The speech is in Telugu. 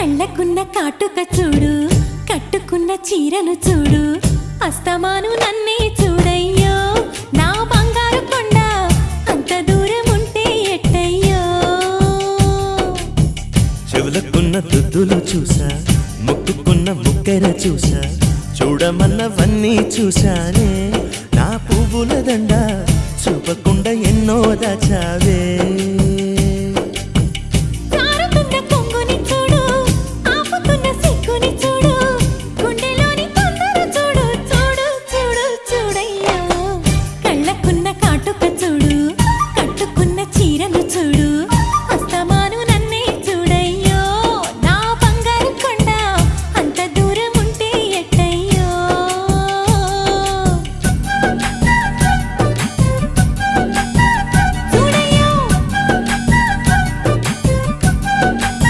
కళ్ళకున్న కాటుక చూడు, కట్టుకున్న చీరను చూడు, అస్తమాను నన్నే చూడయ్యో నా బంగారు కొండ, అంత దూరం ఉంటే ఎట్టయ్యో. చెవులకున్న దుద్దులు చూసా, ముక్కుకున్న ముక్కెర చూసా, చూడమన్నవన్నీ చూశానే. నా పువ్వుల దండ చూపకుండా ఎన్నో దాచావే.